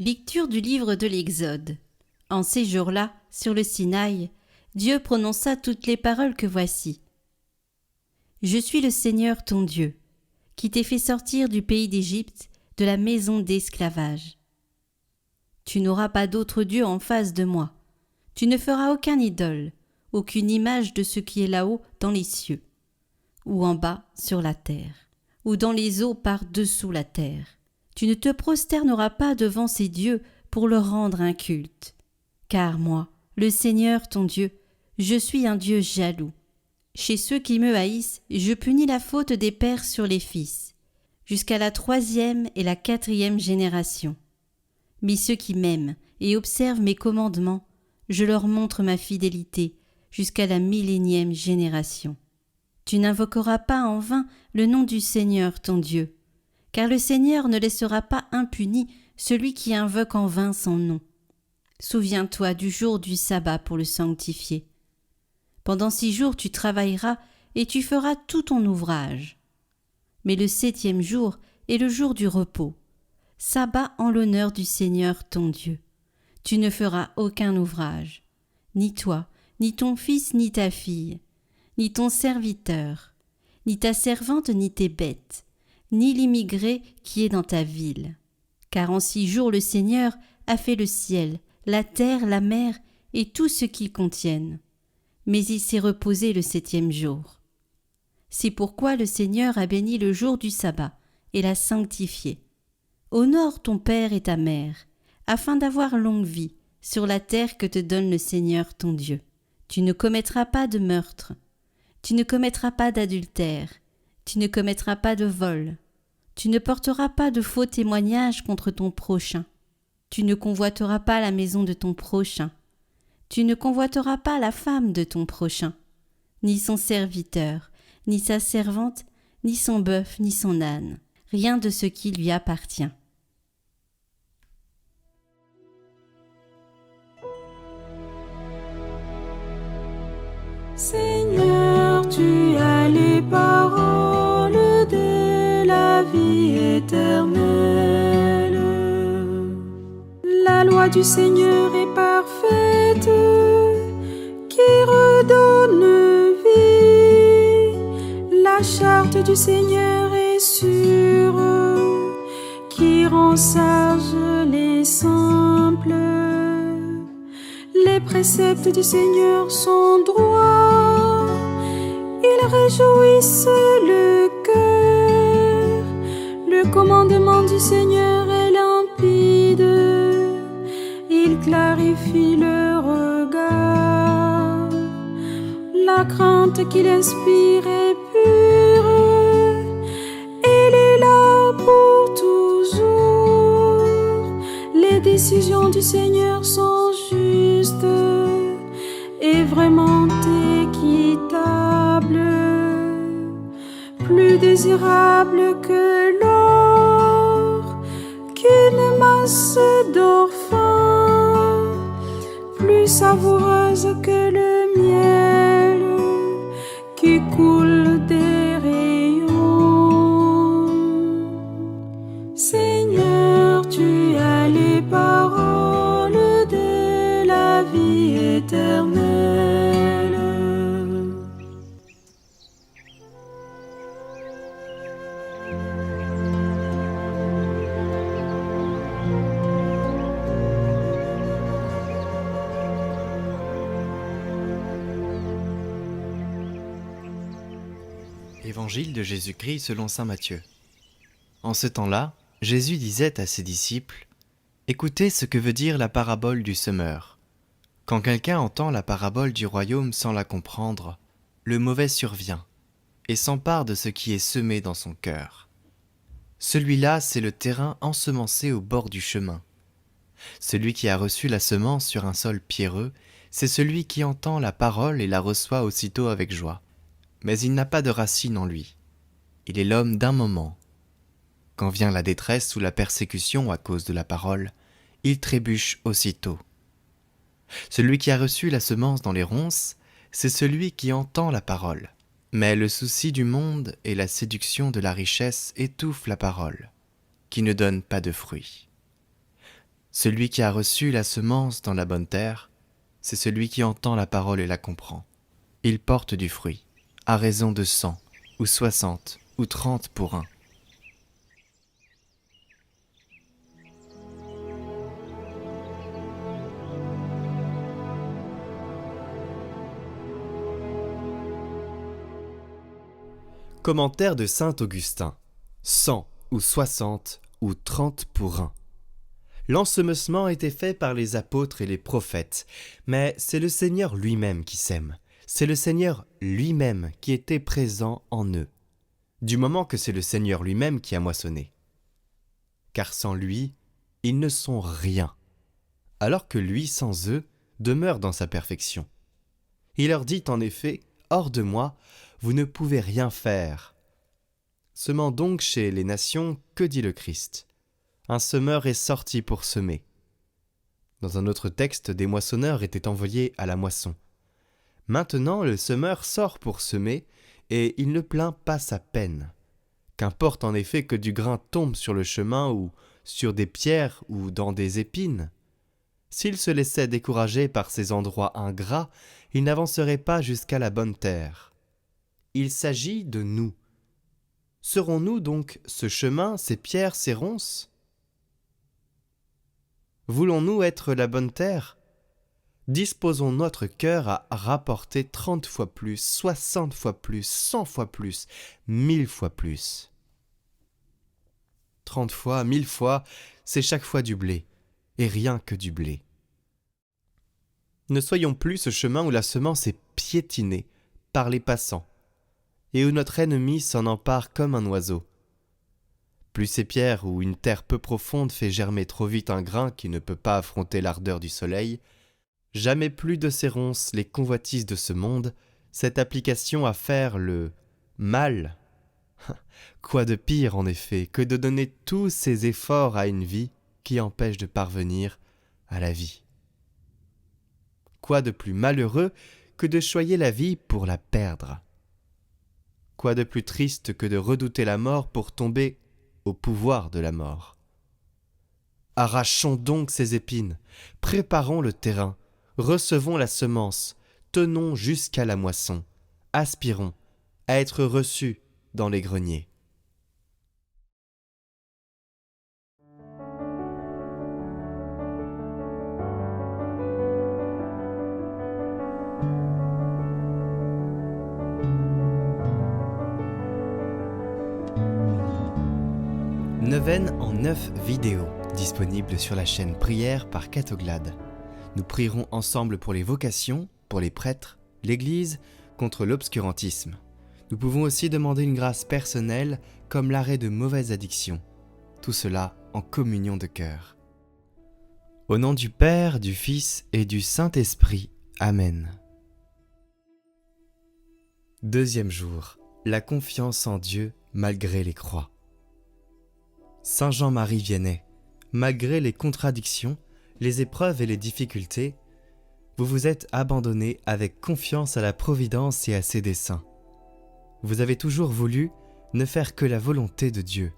Lecture du livre de l'Exode. En ces jours-là, sur le Sinaï, Dieu prononça toutes les paroles que voici. Je suis le Seigneur ton Dieu, qui t'ai fait sortir du pays d'Égypte, de la maison d'esclavage. Tu n'auras pas d'autre Dieu en face de moi. Tu ne feras aucun idole, aucune image de ce qui est là-haut dans les cieux, ou en bas sur la terre, ou dans les eaux par-dessous la terre. Tu ne te prosterneras pas devant ces dieux pour leur rendre un culte. Car moi, le Seigneur ton Dieu, je suis un Dieu jaloux. Chez ceux qui me haïssent, je punis la faute des pères sur les fils, jusqu'à la 3e et la 4e génération. Mais ceux qui m'aiment et observent mes commandements, je leur montre ma fidélité jusqu'à la 1000e génération. Tu n'invoqueras pas en vain le nom du Seigneur ton Dieu, car le Seigneur ne laissera pas impuni celui qui invoque en vain son nom. Souviens-toi du jour du sabbat pour le sanctifier. Pendant 6 jours tu travailleras et tu feras tout ton ouvrage. Mais le 7e jour est le jour du repos, sabbat en l'honneur du Seigneur ton Dieu. Tu ne feras aucun ouvrage, ni toi, ni ton fils, ni ta fille, ni ton serviteur, ni ta servante, ni tes bêtes, ni l'immigré qui est dans ta ville. Car en 6 jours le Seigneur a fait le ciel, la terre, la mer et tout ce qu'ils contiennent. Mais il s'est reposé le 7e jour. C'est pourquoi le Seigneur a béni le jour du sabbat et l'a sanctifié. Honore ton père et ta mère, afin d'avoir longue vie sur la terre que te donne le Seigneur ton Dieu. Tu ne commettras pas de meurtre, tu ne commettras pas d'adultère, tu ne commettras pas de vol, tu ne porteras pas de faux témoignages contre ton prochain, tu ne convoiteras pas la maison de ton prochain, tu ne convoiteras pas la femme de ton prochain, ni son serviteur, ni sa servante, ni son bœuf, ni son âne, rien de ce qui lui appartient. Seigneur, tu as les paroles de la vie éternelle. La loi du Seigneur est parfaite, qui redonne vie. La charte du Seigneur est sûre, qui rend sages les simples. Les préceptes du Seigneur sont droits, ils réjouissent le cœur. Le commandement du Seigneur est limpide, il clarifie le regard. La crainte qu'il inspire est pure, il est là pour toujours. Les décisions du Seigneur sont justes et vraiment équitables, plus désirable que l'or, qu'une masse d'or fin, plus savoureuse que le miel qui coule des rayons. Seigneur, tu as les paroles de la vie éternelle. Évangile de Jésus-Christ selon saint Matthieu. En ce temps-là, Jésus disait à ses disciples : « Écoutez ce que veut dire la parabole du semeur. Quand quelqu'un entend la parabole du royaume sans la comprendre, le mauvais survient et s'empare de ce qui est semé dans son cœur. Celui-là, c'est le terrain ensemencé au bord du chemin. Celui qui a reçu la semence sur un sol pierreux, c'est celui qui entend la parole et la reçoit aussitôt avec joie. Mais il n'a pas de racine en lui. Il est l'homme d'un moment. Quand vient la détresse ou la persécution à cause de la parole, il trébuche aussitôt. Celui qui a reçu la semence dans les ronces, c'est celui qui entend la parole. Mais le souci du monde et la séduction de la richesse étouffent la parole, qui ne donne pas de fruits. Celui qui a reçu la semence dans la bonne terre, c'est celui qui entend la parole et la comprend. Il porte du fruit, à raison de 100, ou 60, ou 30 pour un. Commentaire de saint Augustin. 100 ou 60 ou 30 pour 1. L'ensemencement était fait par les apôtres et les prophètes, mais c'est le Seigneur lui-même qui sème. C'est le Seigneur lui-même qui était présent en eux, du moment que c'est le Seigneur lui-même qui a moissonné. Car sans lui, ils ne sont rien, alors que lui, sans eux, demeure dans sa perfection. Il leur dit en effet, « Hors de moi, vous ne pouvez rien faire. » Semant donc chez les nations, que dit le Christ ? Un semeur est sorti pour semer. Dans un autre texte, des moissonneurs étaient envoyés à la moisson. Maintenant, le semeur sort pour semer, et il ne plaint pas sa peine. Qu'importe en effet que du grain tombe sur le chemin ou sur des pierres ou dans des épines. S'il se laissait décourager par ces endroits ingrats, il n'avancerait pas jusqu'à la bonne terre. Il s'agit de nous. Serons-nous donc ce chemin, ces pierres, ces ronces ? Voulons-nous être la bonne terre ? Disposons notre cœur à rapporter 30 fois plus, 60 fois plus, 100 fois plus, 1000 fois plus. 30 fois, 1000 fois, c'est chaque fois du blé, et rien que du blé. Ne soyons plus ce chemin où la semence est piétinée par les passants, et où notre ennemi s'en empare comme un oiseau. Plus ces pierres où une terre peu profonde fait germer trop vite un grain qui ne peut pas affronter l'ardeur du soleil, jamais plus de ces ronces les convoitises de ce monde, cette application à faire le mal. Quoi de pire en effet que de donner tous ces efforts à une vie qui empêche de parvenir à la vie. Quoi de plus malheureux que de choyer la vie pour la perdre ? Quoi de plus triste que de redouter la mort pour tomber au pouvoir de la mort ? Arrachons donc ces épines, préparons le terrain, recevons la semence, tenons jusqu'à la moisson, aspirons à être reçus dans les greniers. Neuvaine en 9 vidéos, disponibles sur la chaîne Prière par Catoglade. Nous prierons ensemble pour les vocations, pour les prêtres, l'Église, contre l'obscurantisme. Nous pouvons aussi demander une grâce personnelle comme l'arrêt de mauvaises addictions. Tout cela en communion de cœur. Au nom du Père, du Fils et du Saint-Esprit. Amen. Deuxième jour, la confiance en Dieu malgré les croix. Saint Jean-Marie Vianney, malgré les contradictions, les épreuves et les difficultés, vous vous êtes abandonné avec confiance à la providence et à ses desseins. Vous avez toujours voulu ne faire que la volonté de Dieu,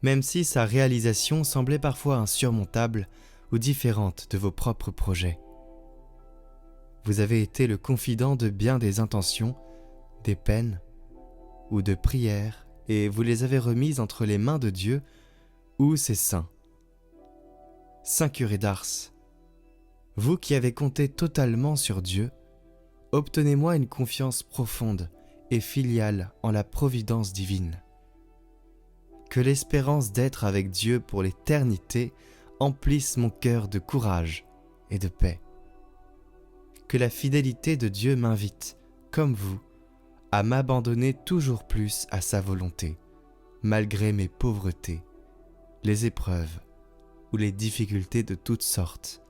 même si sa réalisation semblait parfois insurmontable ou différente de vos propres projets. Vous avez été le confident de bien des intentions, des peines ou de prières, et vous les avez remises entre les mains de Dieu ou ses saints. Saint curé d'Ars, vous qui avez compté totalement sur Dieu, obtenez-moi une confiance profonde et filiale en la providence divine. Que l'espérance d'être avec Dieu pour l'éternité emplisse mon cœur de courage et de paix. Que la fidélité de Dieu m'invite, comme vous, à m'abandonner toujours plus à sa volonté, malgré mes pauvretés, les épreuves ou les difficultés de toutes sortes.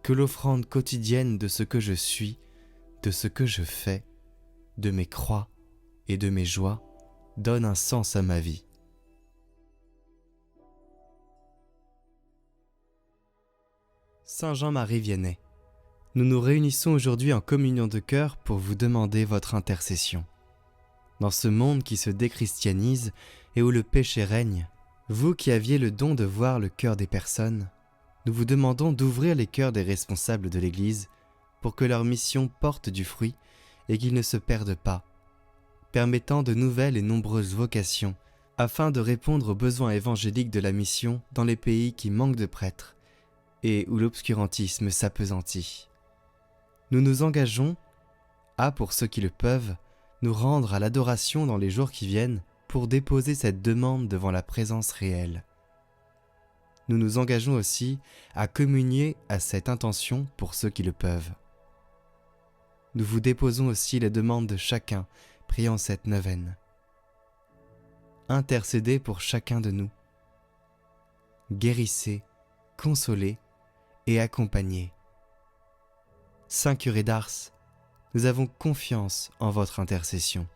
Que l'offrande quotidienne de ce que je suis, de ce que je fais, de mes croix et de mes joies donne un sens à ma vie. Saint Jean-Marie Vianney, nous nous réunissons aujourd'hui en communion de cœur pour vous demander votre intercession. Dans ce monde qui se déchristianise et où le péché règne, vous qui aviez le don de voir le cœur des personnes, nous vous demandons d'ouvrir les cœurs des responsables de l'Église pour que leur mission porte du fruit et qu'ils ne se perdent pas, permettant de nouvelles et nombreuses vocations afin de répondre aux besoins évangéliques de la mission dans les pays qui manquent de prêtres et où l'obscurantisme s'appesantit. Nous nous engageons à, pour ceux qui le peuvent, nous rendre à l'adoration dans les jours qui viennent pour déposer cette demande devant la présence réelle. Nous nous engageons aussi à communier à cette intention pour ceux qui le peuvent. Nous vous déposons aussi les demandes de chacun priant cette neuvaine. Intercédez pour chacun de nous. Guérissez, consolez et accompagnez. Saint curé d'Ars, nous avons confiance en votre intercession.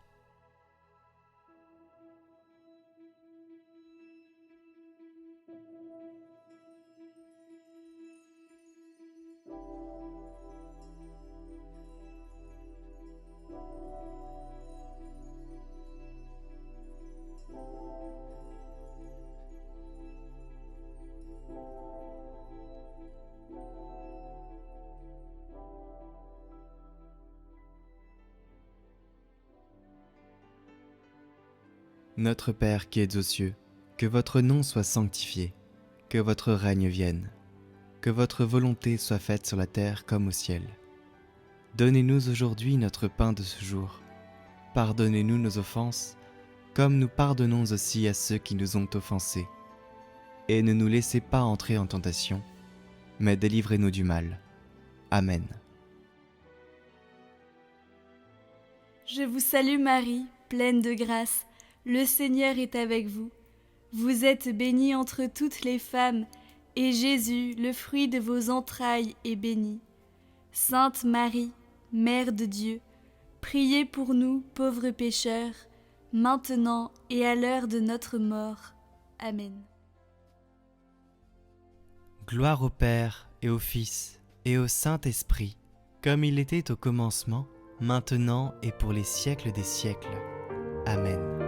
Notre Père qui es aux cieux, que votre nom soit sanctifié, que votre règne vienne, que votre volonté soit faite sur la terre comme au ciel. Donnez-nous aujourd'hui notre pain de ce jour. Pardonnez-nous nos offenses, comme nous pardonnons aussi à ceux qui nous ont offensés. Et ne nous laissez pas entrer en tentation, mais délivrez-nous du mal. Amen. Je vous salue Marie, pleine de grâce. Le Seigneur est avec vous. Vous êtes bénie entre toutes les femmes, et Jésus, le fruit de vos entrailles, est béni. Sainte Marie, Mère de Dieu, priez pour nous, pauvres pécheurs, maintenant et à l'heure de notre mort. Amen. Gloire au Père et au Fils et au Saint-Esprit, comme il était au commencement, maintenant et pour les siècles des siècles. Amen.